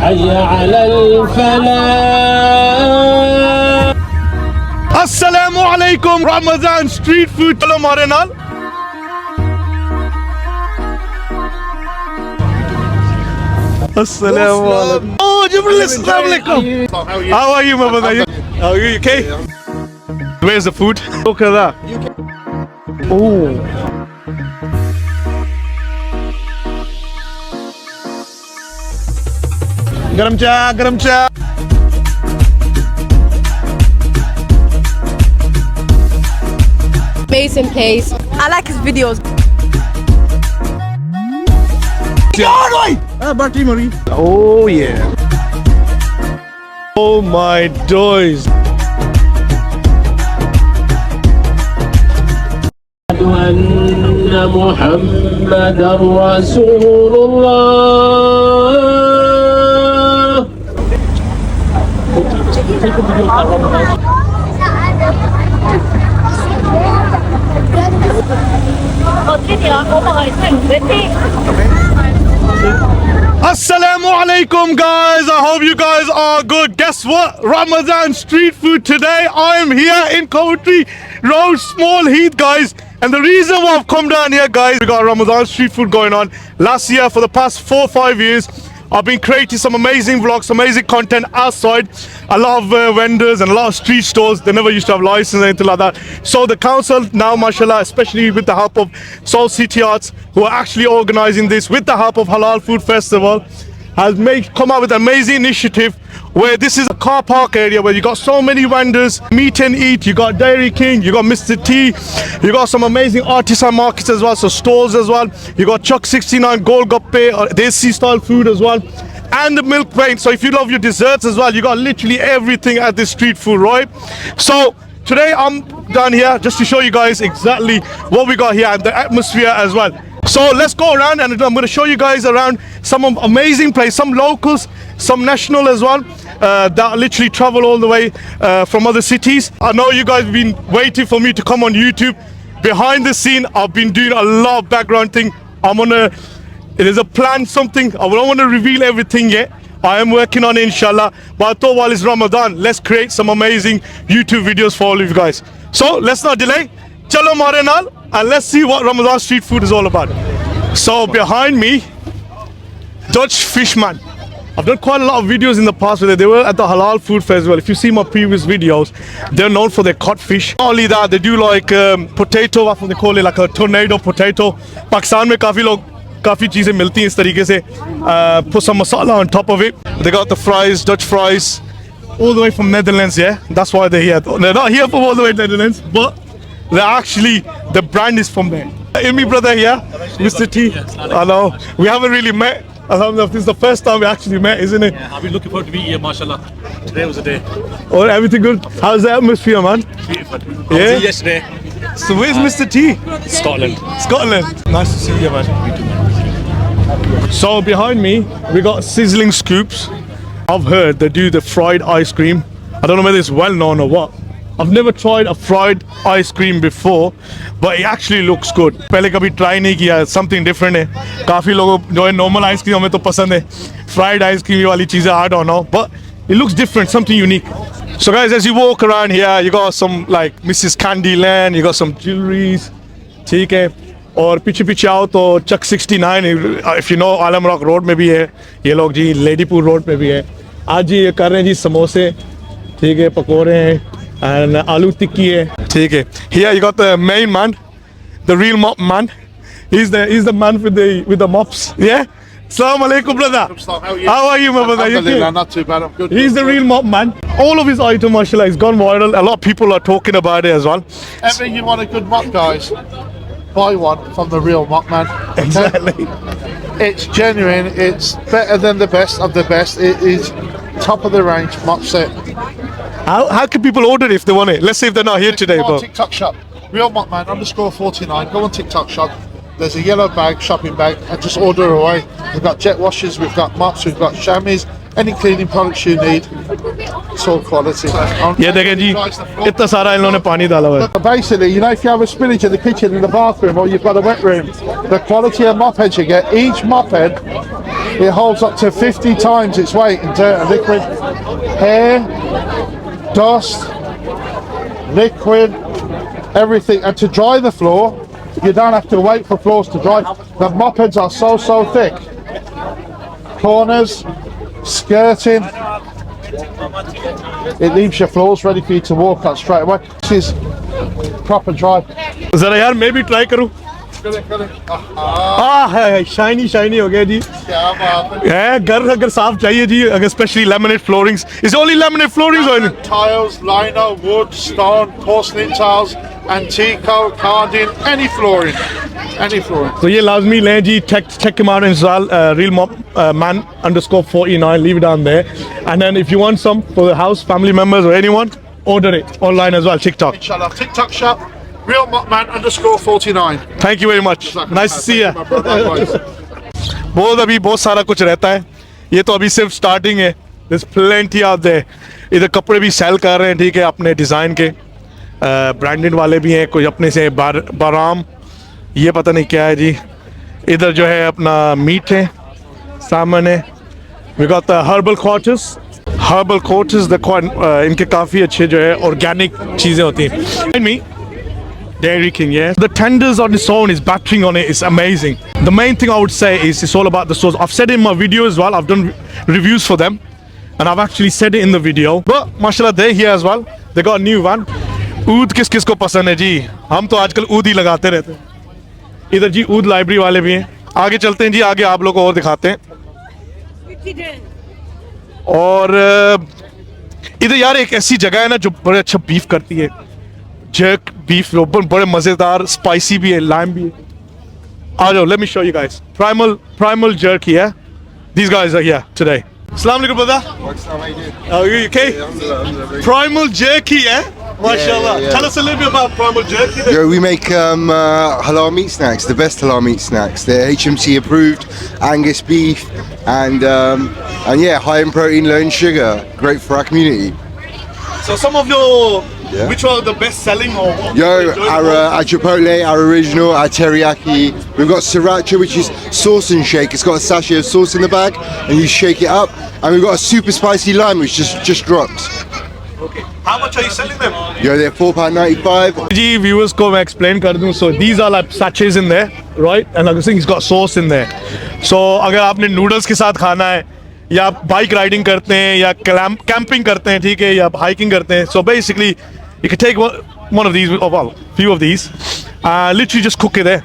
حي على الفلاح. Assalamu alaikum. Ramadan street food. Chalo हमारे नाल. Assalamu alaikum. Oh, Jibril, assalamu alaikum. How are you, my brother? How are you? Okay? Where's the food? Look at that. Oh. Garam cha, garam cha. Amazing place. I like his videos. Oh yeah. Oh my days. أن محمد رسول الله. Assalamu alaikum, guys. I hope you guys are good. Guess what? Ramadan street food today. I am here in Coventry Road, Small Heath, guys. And the reason why I've come down here, guys, we got Ramadan street food going on. Last year, for the past 4 or 5 years, I've been creating some amazing vlogs, amazing content outside. A lot of vendors and a lot of street stores, they never used to have license or anything like that. So the council now, mashallah, especially with the help of Seoul City Arts, who are actually organizing this with the help of Halal Food Festival, has come up with an amazing initiative where this is a car park area where you got so many vendors, meet and eat. You got Dairy King, you got Mr. T, you got some amazing artisan markets as well, so stores as well. You got Chuck 69 Golgappe, Desi style food as well, and the milk paint. So if you love your desserts as well, you got literally everything at this street food, right? So today I'm down here just to show you guys exactly what we got here and the atmosphere as well. So let's go around and I'm going to show you guys around some amazing places, some locals, some national as well, that literally travel all the way from other cities. I know you guys have been waiting for me to come on YouTube. Behind the scene, I've been doing a lot of background thing. It is a plan, something. I don't want to reveal everything yet. I am working on it, inshallah. But I thought while it's Ramadan, let's create some amazing YouTube videos for all of you guys. So let's not delay. Chalo mare naal, and let's see what Ramadan street food is all about. So behind me, Dutch Fishman. I've done quite a lot of videos in the past where they were at the Halal Food Festival. If you see my previous videos, they're known for their cod fish. Not only that, they do like potato, what they call it, like a tornado potato. Pakistan mein काफ़ी चीज़ें मिलती हैं इस तरीके से. Put some masala on top of it. They got the fries, Dutch fries, all the way from Netherlands. Yeah, that's why they're here. They're not here from all the way to Netherlands, but they're actually, the brand is from there. Me brother here, Mr. T. I know we haven't really met. Alhamdulillah, this is the first time we actually met, isn't it? Yeah, I've been looking forward to being here, mashallah. Today was the day. Oh, everything good? How's the atmosphere, man? Beautiful. I was Yeah? here yesterday. So where's Mr. T? Scotland. Scotland. Nice to see you, man. So behind me, we got Sizzling Scoops. I've heard they do the fried ice cream. I don't know whether it's well known or what. I've never tried a fried ice cream before, but it actually looks good. पहले कभी try नहीं किया, something different है. काफी लोगों जो है normal ice cream हमें तो पसंद है. Fried ice cream वाली चीज़ें I don't know, but it looks different, something unique. So guys, as you walk around here, you got some like Mrs. Candyland, you got some jewelries, ठीक है. और पीछे पीछे आओ तो Chuck 69, if you know Alam rock road में भी है. ये लोग जी लेडीपुर रोड पे भी है. आज जी ये कर रहे हैं जी समोसे, ठीक है, पकोड़े हैं. And aloo tikki hai. Okay. Here you got the main man, the real mop man. He's the man with the mops. Yeah. Assalamu alaikum, brother. How are you, my brother? You okay? Not too bad. I'm good. He's the real mop man. All of his item, mashallah, has gone viral. A lot of people are talking about it as well. Ever you want a good mop, guys? Buy one from the real mop man. Okay? Exactly. It's genuine. It's better than the best of the best. It is top of the range mop set. How can people order it if they want it? Let's say if they're not here today, Go on but TikTok shop. Real mop man _49. Go on TikTok shop. There's a yellow bag, shopping bag, and just order away. We've got jet washers, we've got mops, we've got chamois, any cleaning products you need. It's all quality. ये देखें जी, इतना सारा इन लोगों ने पानी डाला हुआ है. Basically, you know, if you have a spillage in the kitchen, in the bathroom, or you've got a wet room, the quality of mop heads you get, each mop head It holds up to 50 times its weight in dirt and liquid. Hair, dust, liquid, everything. And to dry the floor, you don't have to wait for floors to dry. The mop heads are so thick. Corners, skirting. It leaves your floors ready for you to walk on straight away. This is proper dry. जरा यार मैं भी try करूं. है shiny shiny हो गया जी. है घर अगर साफ चाहिए जी, अगर specially laminate floorings. Is only laminate floorings और tiles, lino, wood, stone, porcelain tiles, antico, carding, any flooring. तो ये लाजमी लें जी. check him out on Instagram, realman_49. leave it down there, and then if you want some for the house, family members or anyone, order it online as well. TikTok. Inshallah, TikTok shop, realmopman_49. Thank you very much. Nice to see you. बहुत अभी बहुत सारा कुछ रहता है. ये तो अभी सिर्फ स्टार्टिंग है. There's plenty out there. इधर कपड़े भी सेल कर रहे हैं, ठीक है, अपने डिज़ाइन के. ब्रांडेड वाले भी हैं, कोई अपने से बाराम, ये पता नहीं क्या है जी. इधर जो है अपना मीट है, सामान है. We got the herbal quarters. इनके काफ़ी अच्छे जो है ऑर्गेनिक चीज़ें होती हैं. Behind me, Dairy King, yeah. The tenders on its own, is battering on it, is amazing. The main thing I would say is it's all about the sauce. I've said it in my video as well. I've done reviews for them, and I've actually said it in the video. But mashallah, they're here as well. They got a new van. ऊद किस किस को पसंद है जी? हम तो आजकल ऊद ही लगाते रहते हैं. इधर जी ऊद लाइब्रेरी वाले भी हैं. आगे चलते हैं जी, आगे आप लोगों को और दिखाते हैं. और इधर यार एक ऐसी जगह है ना जो बड़े अच्छा बीफ करती है. जर्क बीफ बड़े मजेदार, स्पाइसी भी है, लाइम भी है. आ जाओ, let me show you guys. Primal jerky, yeah. These guys are here today. Assalamu alaikum, brother. How are you? Okay. Primal jerky, yeah. Mashallah. Tell us a little bit about Primal jerky. Yo, we make halal meat snacks, the best halal meat snacks. They're HMC approved, Angus beef, and yeah, high in protein, low in sugar. Great for our community. So some of your, which one are the best selling or what? Yo, our chipotle, our original, our teriyaki. We've got sriracha, which is sauce and shake. It's got a sachet of sauce in the bag, and you shake it up. And we've got a super spicy lime, which just dropped. Okay. How much are you selling them? Yo, they're £4.95. Ji viewers को मैं explain कर दूँ. So these are like sachets in there, right? And like I think it's got sauce in there. So अगर आपने noodles के साथ खाना है, या बाइक राइडिंग करते हैं, या कैंपिंग करते हैं, ठीक है, या हाइकिंग करते हैं, so basically you can take one of these, or well, few of these, literally just cook it there.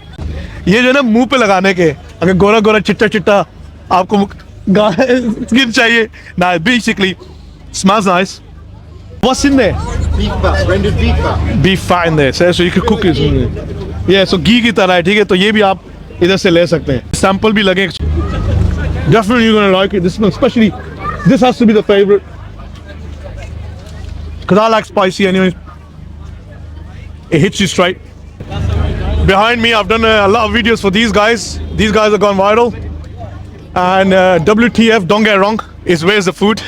ये जो है ना मुंह पे लगाने के, अगर गोरा गोरा चिट्टा चिट्टा आपको स्किन चाहिए ना, basically smells nice. What's in there? Beef fat, rendered beef fat. Beef fat in there, so you can cook it. Yeah, so घी की तरह है, ठीक है, तो ये भी आप इधर से ले सकते हैं. सैंपल भी लगे. Definitely you're gonna like it. This one, especially, this has to be the favorite, because I like spicy anyways. It hits you straight. Behind me, I've done a lot of videos for these guys. These guys have gone viral. And WTF, don't get wrong, is where's the food.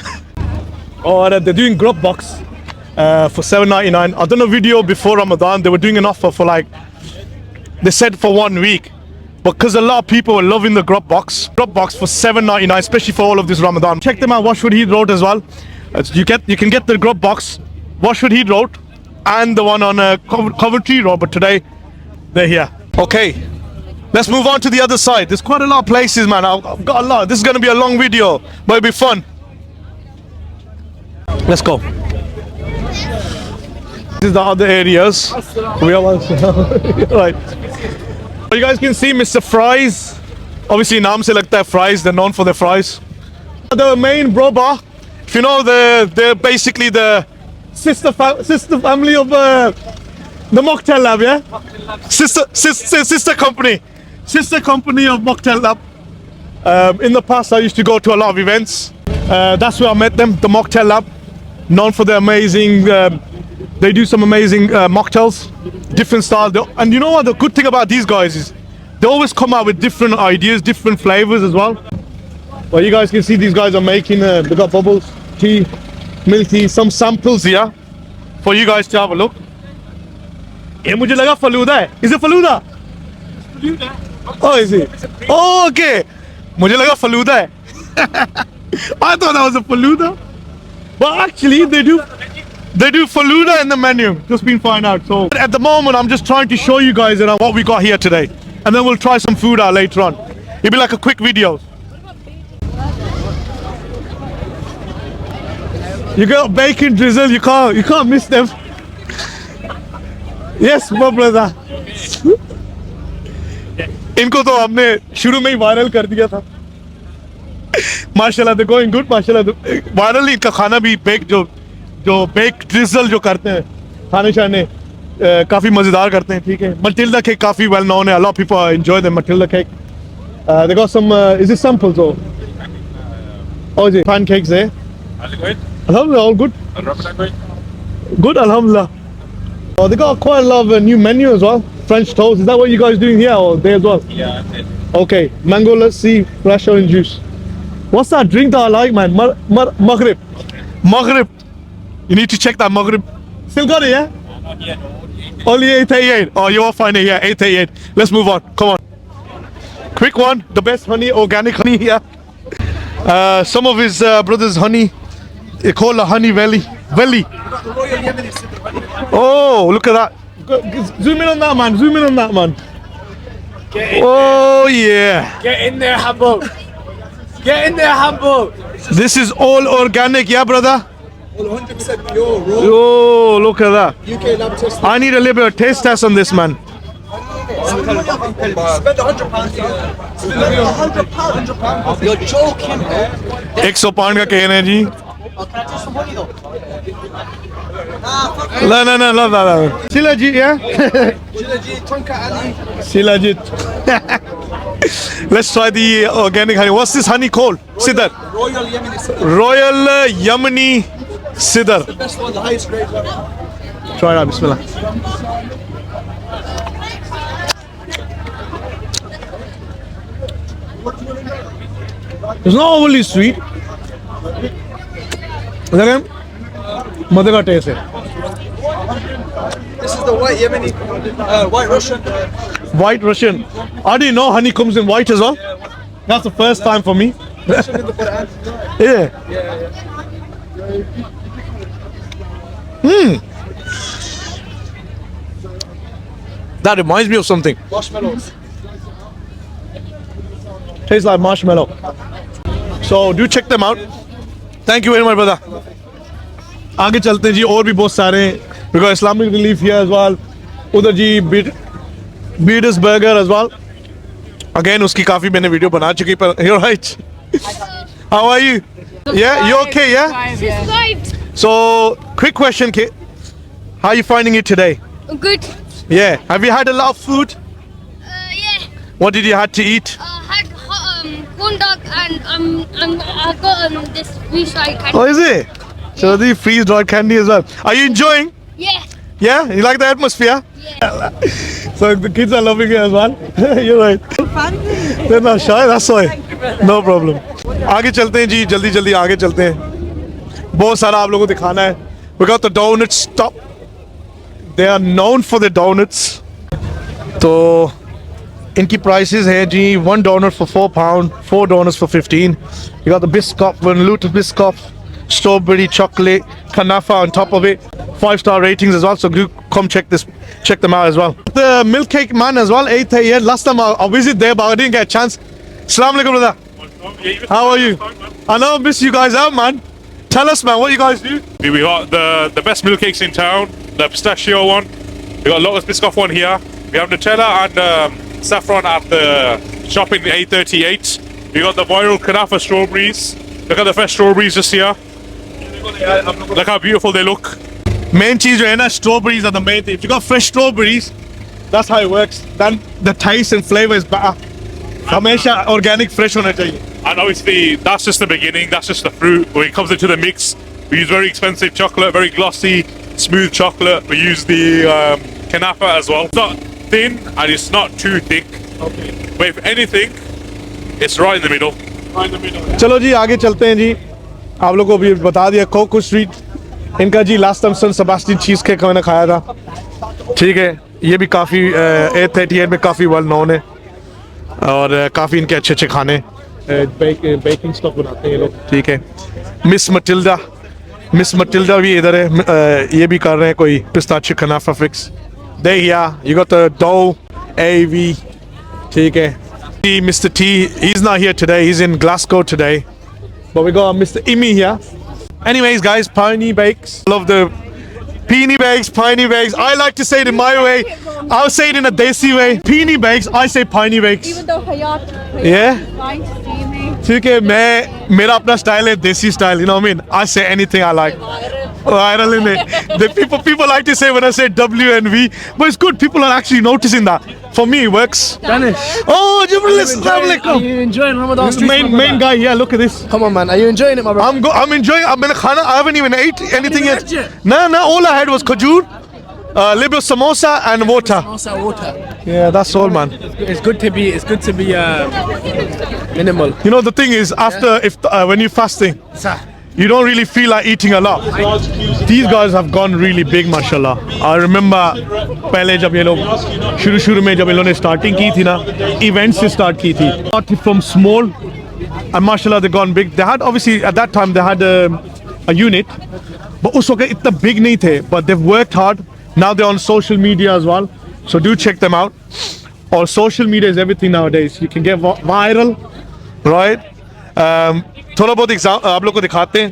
Or they're doing grub box for $7.99. I've done a video before Ramadan. They were doing an offer for like, they said for 1 week. Because a lot of people are loving the grub box for $7.99, especially for all of this Ramadan. Check them out, Washwood Heath Road as well. You can get the grub box, Washwood Heath Road, and the one on Coventry Road. But today they're here. Okay, let's move on to the other side. There's quite a lot of places, man. I've got a lot. This is going to be a long video, but it'll be fun. Let's go. This is the other areas. We are right. You guys can see Mr. Fries. Obviously, naam se lagta hai fries. They're known for their fries. The main bro bar. If you know, they're basically the sister family of the Mocktail Lab, yeah. Sister company of Mocktail Lab. In the past, I used to go to a lot of events. That's where I met them. The Mocktail Lab, known for their amazing. They do some amazing mocktails, different styles. And you know what? The good thing about these guys is they always come out with different ideas, different flavors as well. Well, you guys can see these guys are making, they got bubbles, tea, milk tea, some samples here for you guys to have a look. ये मुझे लगा फलूदा है. Is it falooda? Oh, is it? Oh, okay. मुझे लगा फलूदा है. I thought that was a faluda, but actually they do faluda in the menu. Just been find out. So at the moment, I'm just trying to show you guys around what we got here today, and then we'll try some food out later on. It'll be like a quick video. You got bacon drizzle. You can't miss them. Yes, my brother. इनको तो हमने शुरू में ही viral कर दिया था. माशाल्लाह, they're going good. माशाल्लाह, वायरल नहीं, इनका खाना भी बेक जो बेक ड्रिजल जो करते हैं खाने शाने काफी मजेदार करते हैं. ठीक है. Matilda cake काफी well known है. A lot of people enjoy the Matilda cake. They got some. Is it samples or? Oh, is it pancakes there? Alhamdulillah, all good. Good, alhamdulillah. Oh, they got quite a lot of new menu as well. French toast. Is that what you guys doing here or there as well? Yeah. Okay. Mango lassi, fresh orange juice. What's that drink that I like, man? Maghrib. Maghrib. You need to check that Maghrib. Still got it, yeah? Only 888. Oh, you will find it, yeah, 888. Let's move on. Come on. Quick one. The best honey, organic honey here. Some of his brothers' honey. They call it Honey Valley. Oh, look at that. Zoom in on that, man. Zoom in on that, man. Oh, yeah. Get in there, Hamburg. Get in there, Hamburg. This is all organic, yeah, brother? All 100% pure, raw. Oh, look at that. UK lab test. I need a little bit of taste test on this, man. Spend £100. £100. You're joking, bro. 100 pound का कहना है जी. No. Shilajit, yeah? Shilajit, Tonka Ali. Shilajit. Let's try the organic honey. What's this honey called? Sidar. Royal Yemeni Sidr. Royal Yemeni Sidar. The best one, the highest grade one. Try it out, bismillah. It's not overly sweet. Again, mother ka taste hai. This is the white Yemeni, white Russian. White Russian. I didn't know honey comes in white as well. That's the first time for me. Russian in the Quran. Yeah. That reminds me of something. Marshmallows. Tastes like marshmallow. So do check them out. Thank you very much, brother. आगे चलते हैं जी. और भी बहुत सारे हैं. We got Islamic Relief here as well. उधर जी Beaters Burger as well. Again, उसकी काफी मैंने वीडियो बना चुकी पर you're right. How are you? Yeah, you okay? Yeah. Subscribed. So, quick question, Kit. How are you finding it today? Good. Yeah. Have you had a lot of food? Yeah. What did you have to eat? Had corn dog and I got this freeze-dried candy. Oh, is it? So the freeze-dried candy as well. Are you enjoying? Yeah. Yeah. You like the atmosphere? Yeah. So the kids are loving it as well. You're right. They're not shy. That's why. No problem. आगे चलते हैं जी. जल्दी आगे चलते हैं. बहुत सारा आप लोगों को दिखाना है. We got the donut stop. They are known for the donuts. तो इनकी prices हैं जी. 1 donut for £4, 4 donuts for 15. You got the Biscoff one, Lotus Biscoff, strawberry chocolate, Kanafa on top of it. 5-star ratings as well. So do come check them out as well. The milk cake man as well. 8th year. Last time I visited there, but I didn't get a chance. Assalamu alaikum, brother. How are you? I know I miss you guys out, man. Tell us, man, what you guys do? We got the best milk cakes in town, the pistachio one. We got Lotus Biscoff one here. We have Nutella and saffron at the shop in A38. We got the viral Kanafa strawberries. Look at the fresh strawberries just here. Look how beautiful they look. Main cheese, जो है ना, strawberries are the main thing. If you got fresh strawberries, that's how it works. Then the taste and flavor is better. हमेशा organic fresh होना चाहिए. And obviously, that's just the beginning. That's just the fruit. When it comes into the mix, we use very expensive chocolate, very glossy, smooth chocolate. We use the Kanafa as well. It's not thin and it's not too thick. Okay. But if anything, it's right in the middle. चलो जी आगे चलते हैं जी. आप लोगों को भी बता दिया कोको स्ट्रीट इनका जी. लास्ट टाइम सन सेबास्टियन चीज़ केक मैंने खाया था. ठीक है. ये भी काफ़ी A38 में काफ़ी वेल नोन है और काफ़ी इनके अच्छे खाने बेकिंग स्टफ बनाते हैं ये लोग, ठीक है। मिस मटिल्डा भी इधर है, ये भी कर रहे हैं कोई पिस्ताचियो कनाफा fix. There here, you got the dough, AV, ठीक है। Mr. T, he's not here today, he's in Glasgow today. But we got Mr. Imi here. Anyways, guys, Piney Bakes. Love the Piney Bakes. I like to say it in my way. I'll say it in a desi way. Piney Bakes, I say Piney Bakes. Even though Hayat Yeah? is trying to see me. ठीक है, मेरा अपना style है, देसी style, you know what I mean? I say anything I like. Viral in it. The people like to say when I say W and V, but it's good. People are actually noticing that. For me, it works. Danish. Oh, Jibril, assalamu Are alaikum. you enjoying Ramadan street food, Main guy, yeah. Look at this. Come on, man. Are you enjoying it, my brother? I'm enjoying. I'm in khana. I haven't even ate anything even yet. ate yet? No. All I had was khajur, little samosa and water. Also water. Yeah, that's all, man. It's good to be minimal. You know the thing is, after when you're fasting, you don't really feel like eating a lot. These guys have gone really big, mashallah. I remember पहले जब ये लोग शुरू में जब ये लोगों ने starting की थी ना, events से start की थी. Started from small, and mashallah they gone big. They had obviously at that time they had a unit, but उस वक्त इतना big नहीं थे. But they've worked hard. Now they're on social media as well, so do check them out. Or social media is everything nowadays. You can get viral, right? थोड़ा बहुत आप लोग को दिखाते हैं,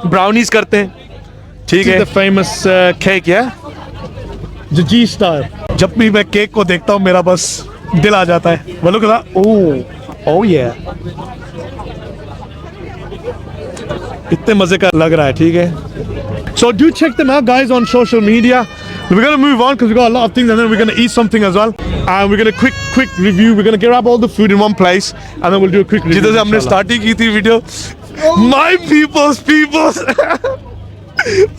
ब्राउनीज करते हैं, ठीक है। फेमस केक है जो जी स्टार। जब भी मैं केक को देखता हूँ मेरा बस दिल आ जाता है। वो लोग ओह ये इतने मजे का लग रहा है, ठीक है। So do check them out, guys, on social media. We're gonna move on because we got a lot of things, and then we're gonna eat something as well. And we're gonna quick review. We're gonna grab all the food in one place, and then we'll do a quick review. जिधर से हमने starting की थी video. My peoples.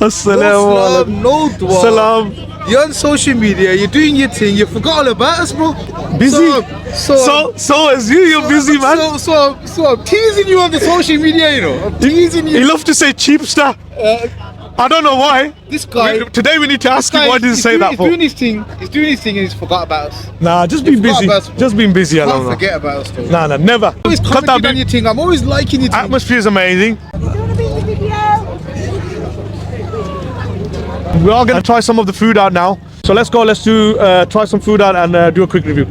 Assalamualaikum. No dua. Salam. You're on social media, you're doing your thing, you forgot all about us, bro. Busy. So as you're busy, man. So I'm teasing you on the social media, you know. I'm teasing you. He loves to say cheap stuff. I don't know why. This guy. Today we need to ask him why did he say that for. He's doing his thing. He's doing his thing and he's forgot about us. Nah, just be busy. Just being busy. I don't Can't know. forget about us, though. Nah, never. Always commenting on your thing. I'm always liking your thing. Atmosphere is amazing. Do you want to be in the video? We are going to try some of the food out now. So let's go. Let's try some food out and do a quick review.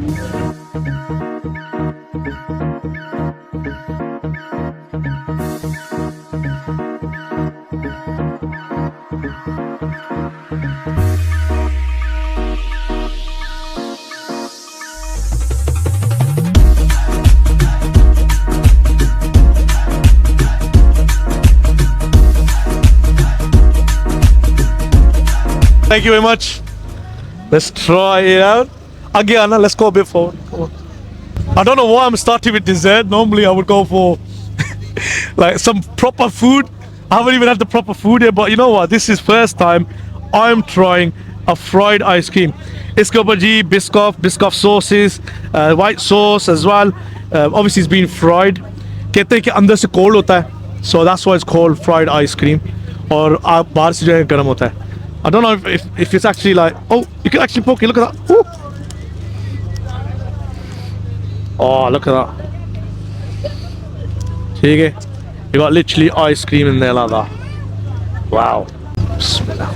Thank you very much. Let's try it out. Again, let's go a bit forward. Come on. I don't know why I'm starting with dessert. Normally I would go for like some proper food. I haven't even had the proper food yet, but you know what? This is first time I'm trying a fried ice cream. Isko bhaji, Biscoff sauces, white sauce as well. Obviously it's been fried. कहते हैं कि अंदर से cold होता है, so that's why it's called fried ice cream. और बाहर से जो है गर्म होता है. I don't know if it's actually like, oh, you can actually poke it. Look at that. Ooh. Oh, look at that. ठीक है. You got literally ice cream in there like that. Wow. Bismillah.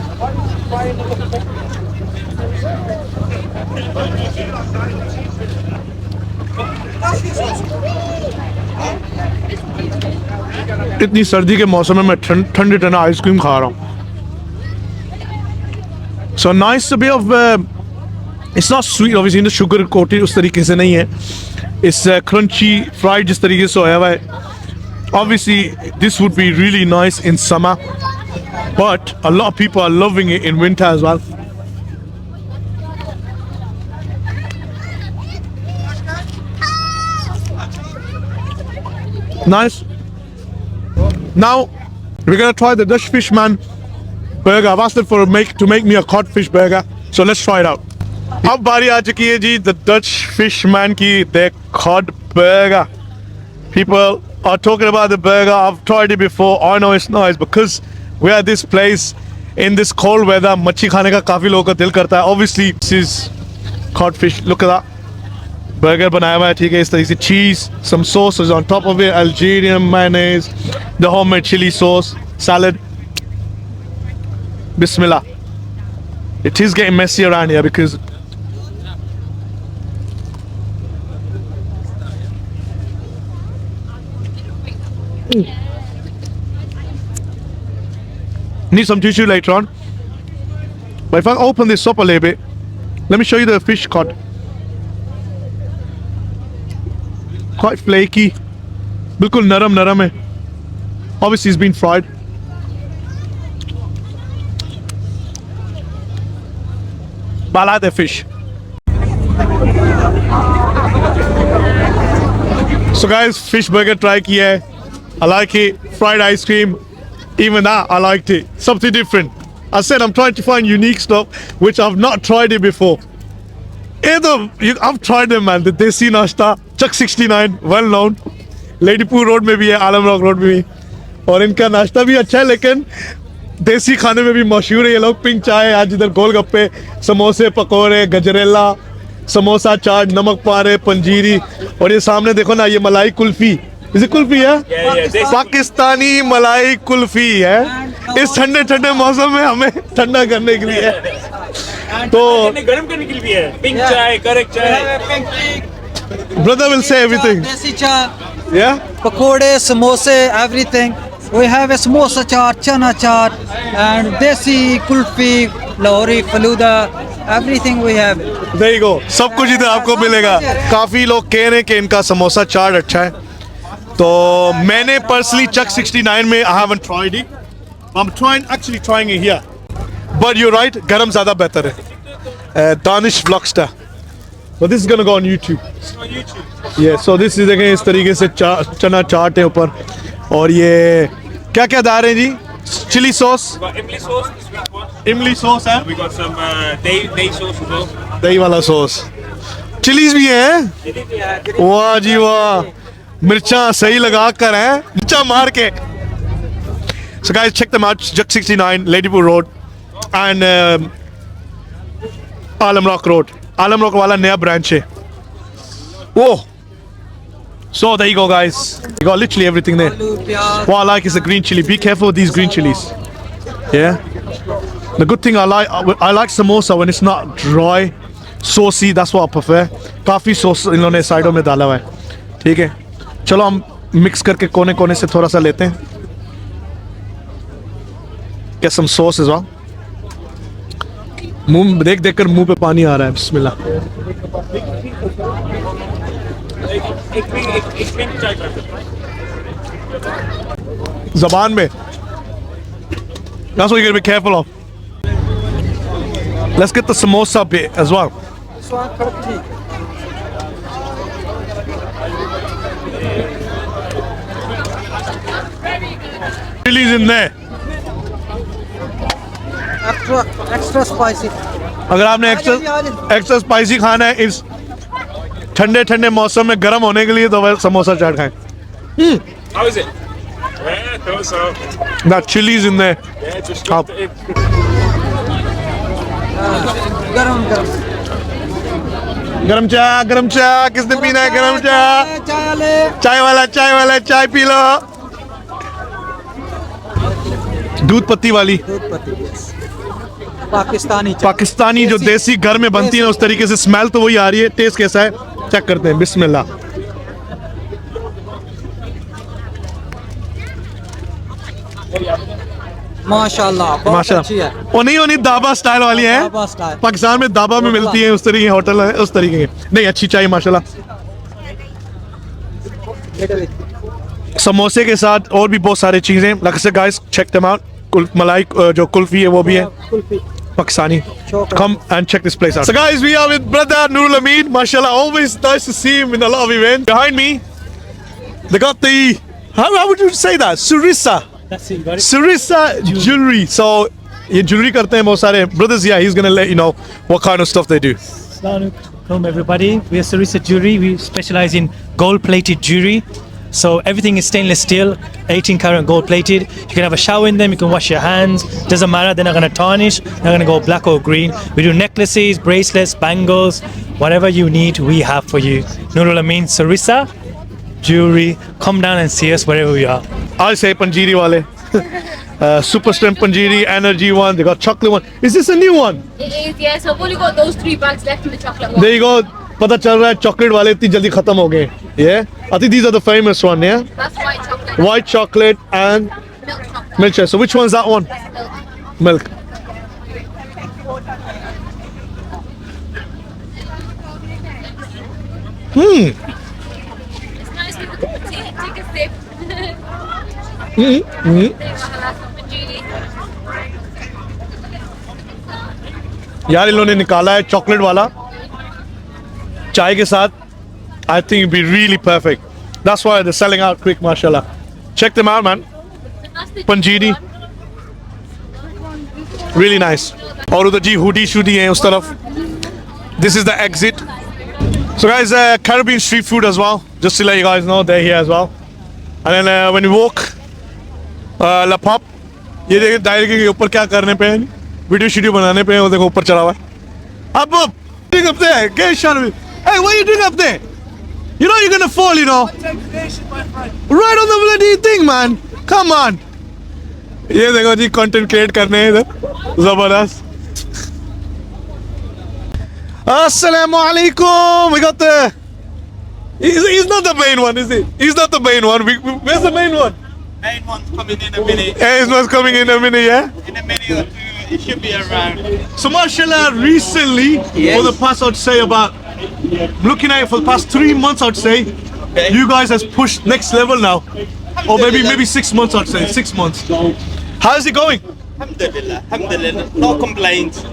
इतनी सर्दी के मौसम में मैं ठंडे ठंडे आइसक्रीम खा रहा हूँ. So nice, a bit of it's not sweet obviously, in the sugar coated उस तरीके से नहीं है. It's crunchy fried जिस तरीके से होया हुआ है. Obviously this would be really nice in summer, but a lot of people are loving it in winter as well. Nice. Now we're gonna try the Dutch Fishman burger. I've asked them to make me a codfish burger, so let's try it out. अब बारी आ चुकी है जी the Dutch Fishman की their cod burger. People are talking about the burger. I've tried it before. I know it's nice because we're at this place in this cold weather. मच्छी खाने का काफी लोगों का दिल करता है. Obviously this is codfish. Look at that. Burger बनाया हुआ है, ठीक है, इस तरीके से चीज, सम sauces on top of it, Algerian mayonnaise, the homemade chili sauce, salad. Bismillah. It is getting messy around here because need some tissue later on. But if I open this up a little bit, let me show you the fish cod. Quite flaky. बिल्कुल नरम नरम है. Obviously it's been fried. But I like the fish. So guys, fish burger try किया है. I like it. Fried ice cream. Even that, I liked it. Something different. I said I'm trying to find unique stuff which I've not tried it before. I've tried them, man. The Desi Nashta, Chuck 69, well known. Ladypool Road में भी है, आलम rock road में भी. और इनका नाश्ता भी अच्छा है, लेकिन देसी खाने में भी मशहूर है ये लोग. पिंक चाय, आज इधर गोलगप्पे, समोसे, पकौड़े, गजरेला, समोसा चाट, नमक पारे, पंजीरी, और ये सामने देखो ना, ये मलाई कुल्फी. इसे कुल्फी है, पाकिस्तानी मलाई कुल्फी है. इस ठंडे ठंडे मौसम में हमें ठंडा करने के लिए है. तो गर्म करने के लिए है. पिंक चाय, करेक्ट चाय. brother will say everything. Desi chaat, Yeah. pakode, samosa, everything. We have a samosa chaat, chana chaat, and desi kulfi, lahori, faluda, everything we have. There you go. सब कुछ इधर आपको मिलेगा. काफी लोग कह रहे हैं कि इनका समोसा चाट अच्छा है. तो मैंने personally Chuck 69 में I haven't tried it. I'm trying it here. But you're right, गरम ज़्यादा बेहतर है. Danish Vlogster. But this is gonna go on YouTube. It's on YouTube. Yeah. So this is again इस तरीके से चना चाट है ऊपर. और ये क्या क्या डाल रहे हैं जी? Chili sauce. We got imli sauce, the sweet one. इमली sauce है. We got some day sauce as well. दही वाला sauce. Chilies भी है. वाह जी वाह. मिर्चा सही लगा कर है, मिर्चा मार के. So guys, check them out. Chuck 69, Ladypool Road, and Alam Rock Road. Alam Rock वाला नया branch है. Whoa. So there you go, guys. You got literally everything there. What I like is the green chili. Be careful with these green chilies. Yeah. The good thing I like samosa when it's not dry, saucy. That's what I prefer. काफी sauce इन्होंने साइडों में डाला हुआ है. ठीक है. चलो हम मिक्स करके कोने कोने से थोड़ा सा लेते हैं. Get some sauce as well. मुंह देख देख कर मुंह पे पानी आ रहा है. बिस्मिल्लाह. ज़बान में. That's what you gotta be careful of. Let's get the samosa bit as well. Chili's in there. Extra spicy. अगर आपने एक्स्ट्रा स्पाइसी खाना है इस ठंडे ठंडे मौसम में गर्म होने के लिए, तो वह समोसा चाट खाएं. How is it? Yeah, thought so. That chili's in there. Yeah, just Up. dropped it in. Garam. गरम चाय किसने पीना है? गरम चाय. चाय वाला चाय पी लो. दूध पत्ती वाली. पाकिस्तानी जो देसी घर में बनती है उस तरीके से. स्मेल तो वही आ रही है. टेस्ट कैसा है चेक करते हैं. बिस्मिल्लाह. माशाल्लाह, बहुत अच्छी है. वो नहीं दाबा स्टाइल वाली है. दाबा स्टाइल. पाकिस्तान में दाबा में मिलती है उस तरीके की होटल है उस तरीके के. नहीं अच्छी चाहिए माशाल्लाह. समोसे के साथ और भी बहुत सारी चीजें. like I said guys, check them out. मलाई जो कुल्फी है वो भी है Pakistani. Come and check this place out. So guys, we are with brother Nurul Amin. Mashallah, always nice to see him in a lot of events. Behind me, they got the how would you say that? Surisa jewelry. So ये jewelry करते हैं बहुत सारे brothers. Yeah, he's gonna let you know what kind of stuff they do. Assalamualaikum everybody. We are Sarisa Jewelry. We specialize in gold-plated jewelry. So everything is stainless steel, 18 karat gold plated. You can have a shower in them, you can wash your hands. Doesn't matter, they're not going to tarnish, they're going to go black or green. We do necklaces, bracelets, bangles, whatever you need, we have for you. Nurul Amin, Sarissa Jewelry. Come down and see us wherever we are. I say Panjiri wale. Super strength Panjiri, energy one, they got chocolate one. Is this a new one? It is, yes. I've only got those 3 bags left in the chocolate one. There you go. पता चल रहा है chocolate वाले इतनी जल्दी खत्म हो गए. Yeah, I think these are the famous one. Yeah, That's white chocolate. white chocolate and Milk chocolate. milk chocolate. So which one's that one? Milk. It's nice to take a sip. यार इन लोगों ने निकाला है chocolate वाला चाय के साथ. I think it'd be really perfect. That's why they're selling out quick, mashallah. Check them out, man. Panjiri. Really nice. और उधर जी हुडी शुडी है उस तरफ. This is the exit. So guys, Caribbean street food as well. Just to let you guys know, they're here as well. And then when you walk, La Pop, ये देखिए direct के ऊपर क्या करने पे हैं, वीडियो शीडियो बनाने पे हैं, वो देखो ऊपर चढ़ा हुआ है. Up, doing up there, get shot of it. Hey, what are you doing up there? You know you're gonna fall, you know. Right on the bloody thing, man. Come on. ये देखो जी कंटेंट क्रिएट करने हैं इधर, जबरदस्त. Assalamu alaikum. We got the. He's not the main one, is he? He's not the main one. Where's the main one? Main one's coming in a minute. Hey, his one's coming in a minute, yeah? In a minute or two, it should be around. So, mashallah, recently, for the past, I'd say about, looking at it for the past 3 months, I'd say, you guys has pushed next level now. Or maybe 6 months, I'd say, 6 months. How's it going? Alhamdulillah, alhamdulillah. No complaints.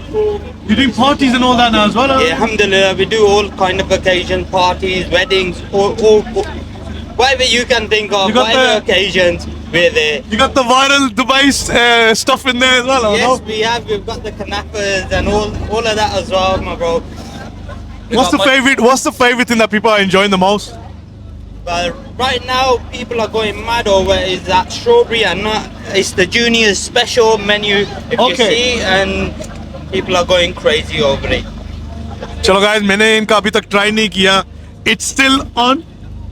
You're doing parties and all that now as well? Yeah, alhamdulillah. We do all kind of occasion, parties, weddings, all whatever you can think of, You got whatever the- occasions, we're there. You got the viral Dubai stuff in there as well, or Yes, no? we have. We've got the kanafas and all of that as well, my bro. What's the favorite thing that people are enjoying the most? But right now, people are going mad over is that strawberry and not. It's the junior special menu, if you Okay. see, and people are going crazy over it. चलो guys, मैंने इनका अभी तक try नहीं किया. It's still on.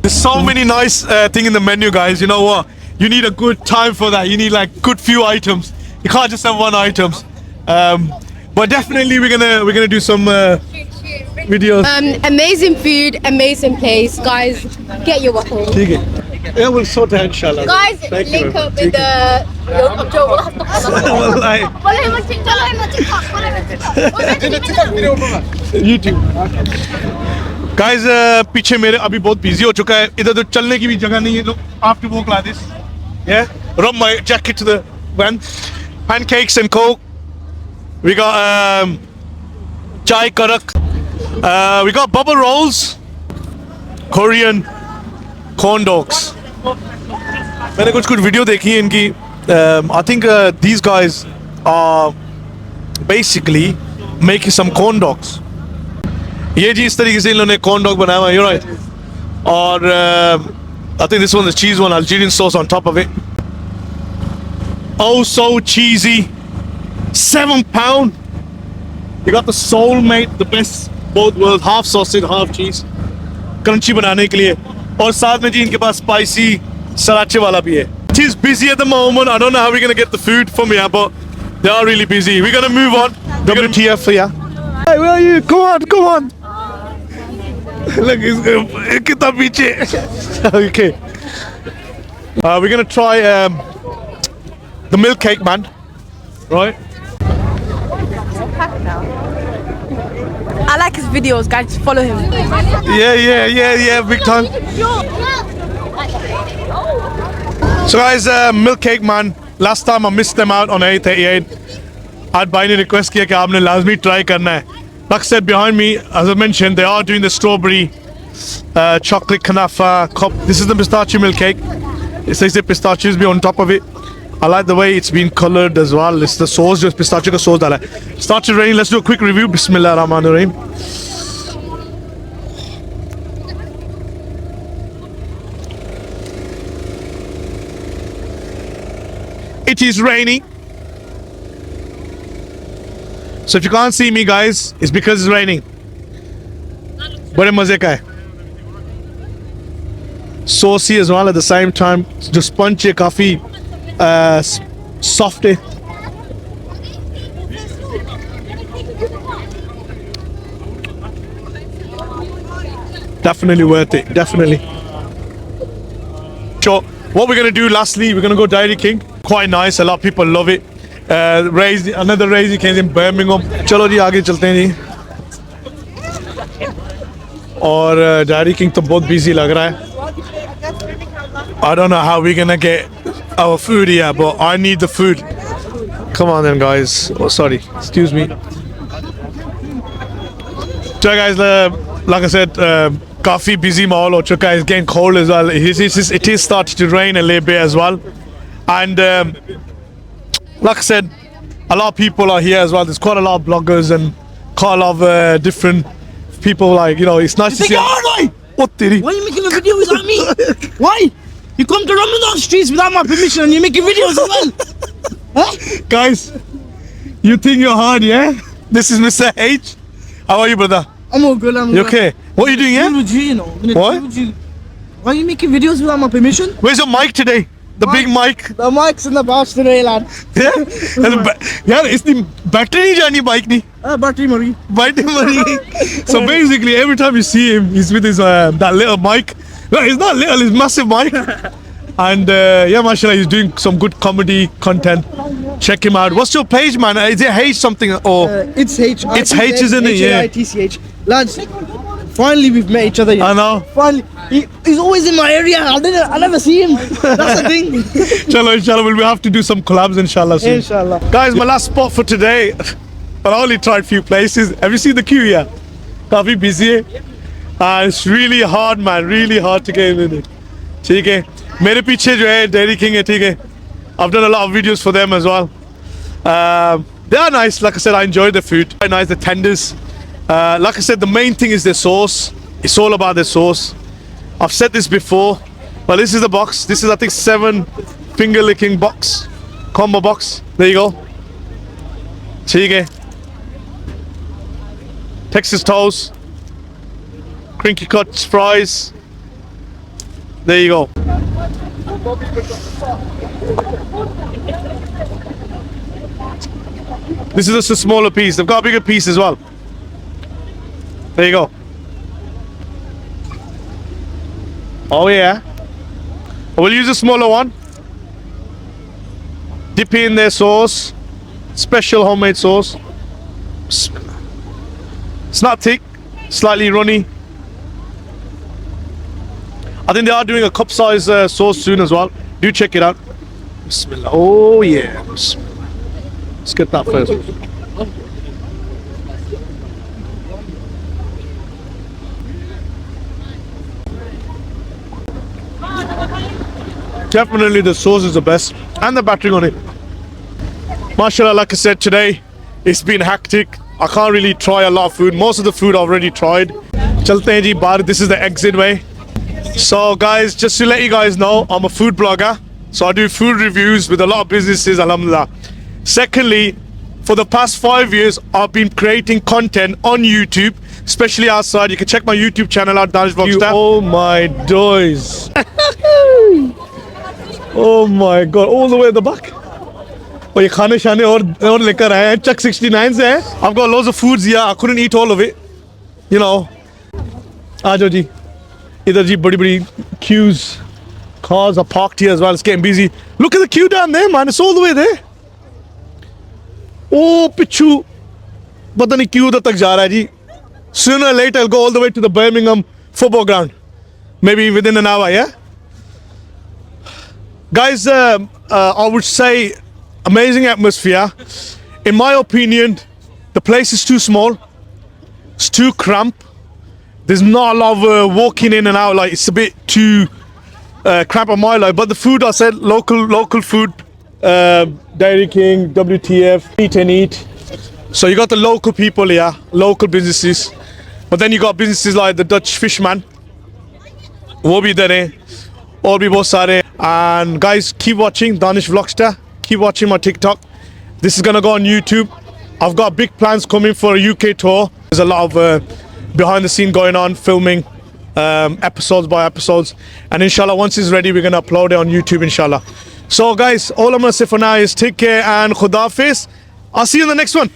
There's so many nice thing in the menu, guys. You know what? You need a good time for that. You need like good few items. You can't just have one items. But definitely we're gonna do some videos. Amazing food, amazing place. Guys, get your waffle. ठीक है. Yeah, we'll sort it inshallah. Guys, Thank you, link man. up with the. Wallahi. Follow him on TikTok. Follow him on TikTok. Follow him on TikTok. YouTube. Guys, पीछे मेरे अभी बहुत busy हो चुका है. इधर तो चलने की भी जगह नहीं है. Look, I have to walk like this. Yeah. Rub my jacket to the van. Pancakes and coke. We got chai karak. We got bubble rolls. Korean corn dogs. मैंने कुछ वीडियो देखी है इनकी. I think these guys are basically making some corn dogs. ये जी इस तरीके से इन लोगों ने corn dog बनाया हुआ है. You're right. और I think this one is cheese one, Algerian sauce on top of it. Oh, so cheesy. £7. You got the soulmate, the best both worlds, half sausage, half cheese. Crunchy बनाने के लिए. और साथ में जी इनके पास spicy sriracha वाला भी है. It is busy at the moment. I don't know how we're gonna get the food from here, but they are really busy. We're gonna move on. WTF for ya. Hey, where are you? Come on, come on. Look, कितना पीछे. Okay. We're gonna try the milk cake, man. Right? I like his videos, guys. Follow him. Yeah, big time. So guys, milk cake, man. Last time I missed them out on 838. आज भाई ने request किया कि आपने लाजमी try करना है. Like I said, behind me, as I mentioned, they are doing the strawberry chocolate kanafa cup. This is the pistachio milk cake. It says the pistachios be on top of it. I like the way it's been colored as well. It's the sauce, just pistachio का sauce डाला है. Started raining. Let's do a quick review. Bismillah ar-Rahman ar-Rahim. it is raining. So if you can't see me, guys, it's because it's raining. बड़े मजे का है. Saucy as well at the same time. जो sponge है काफी soft है. Definitely worth it. Definitely. So what we're gonna do lastly, we're gonna go Dairy King. Quite nice. A lot of people love it. Another Raising Cane's in Birmingham. चलो जी आगे चलते हैं जी. और Dairy King तो बहुत busy लग रहा है. I don't know how we're gonna get our food here, but I need the food. Come on then, guys. Oh, sorry. Excuse me. So, guys, like I said, coffee busy mall or chuka is getting cold as well. It is starting to rain a little bit as well. And like I said, a lot of people are here as well. There's quite a lot of bloggers and quite a lot of different people. Like, you know, it's nice to see. What did he? Why are you making a video without me? Why? You come to Ramadan streets without my permission and you're making videos as well. Huh? Guys, you think you're hard, yeah? This is Mr. H. How are you, brother? I'm all good, I'm You good. okay? What are you doing here? With you, you know. I'm gonna What? deal with you. Why are you making videos without my permission? Where's your mic today? The big mic? The mic's in the box today, lad. Yeah? Yeah, isn't battery नहीं जानी bike नहीं? Battery mari. Battery mari. So basically, every time you see him, he's with his that little mic. No, it's not little, it's massive mic. And yeah, mashallah, he's doing some good comedy content. Check him out. What's your page, man? Is it H something or? It's H. It's H, isn't it? Yeah. H-A-I-T-C-H. Lads, finally we've met each other. I know. Finally. He's always in my area. I never see him. That's the thing. Inshallah, inshallah, we'll have to do some collabs, inshallah, soon. Inshallah. Guys, my last spot for today. But I only tried a few places. Have you seen the queue here? Kafi busy hai. It's really hard, man. Really hard to get in it. ठीक है. मेरे पीछे जो है Dairy King है, ठीक है. I've done a lot of videos for them as well. They are nice. Like I said, I enjoy the food. Very nice, the tenders. Like I said, the main thing is the sauce. It's all about the sauce. I've said this before, but this is the box. This is, I think, 7 finger licking box, combo box. There you go. ठीक है. Texas toast, crinkly cuts, fries. There you go. This is just a smaller piece. They've got a bigger piece as well. There you go. Oh yeah. We'll use a smaller one. Dip in their sauce. Special homemade sauce. It's not thick, slightly runny. I think they are doing a cup size sauce soon as well. Do check it out. Bismillah. Oh yeah. Bismillah. Let's get that first. Definitely the sauce is the best and the battering on it. Mashallah, like I said, today it's been hectic. I can't really try a lot of food. Most of the food I've already tried. Chalte hain ji bahar. This is the exit way. So guys, just to let you guys know, I'm a food blogger. So I do food reviews with a lot of businesses, alhamdulillah. Secondly, for the past 5 years, I've been creating content on YouTube, especially outside. You can check my YouTube channel out, Danish Vlogstar. Oh my days. Oh my god, all the way at the back. Oh, ye khane shane aur lekar aaye hain. Chuck 69 se hai. I've got loads of foods here. I couldn't eat all of it. You know. Aajo ji. Idhar ji badi queues. Cars are parked here as well. It's getting busy. Look at the queue down there, man. It's all the way there. Oh, pichu. Pata nahi queue tak ja raha hai ji. Sooner or later, I'll go all the way to the Birmingham football ground. Maybe within an hour, yeah? Guys, I would say amazing atmosphere. In my opinion, the place is too small. It's too cramped. There's not a lot of walking in and out. Like, it's a bit too cramped on my life. But the food, I said, local food. Dairy King, WTF, eat and eat. So you got the local people here, local businesses. But then you got businesses like the Dutch Fishman. वो भी इधर हैं और भी बहुत सारे. And guys, keep watching Danish Vlogstar. keep watching my TikTok. This is gonna go on YouTube. I've got big plans coming for a UK tour. There's a lot of behind the scene going on, filming episodes by episodes, and inshallah once it's ready we're gonna upload it on YouTube, inshallah. So guys, all I'm gonna say for now is take care and Khuda Hafiz. I'll see you in the next one.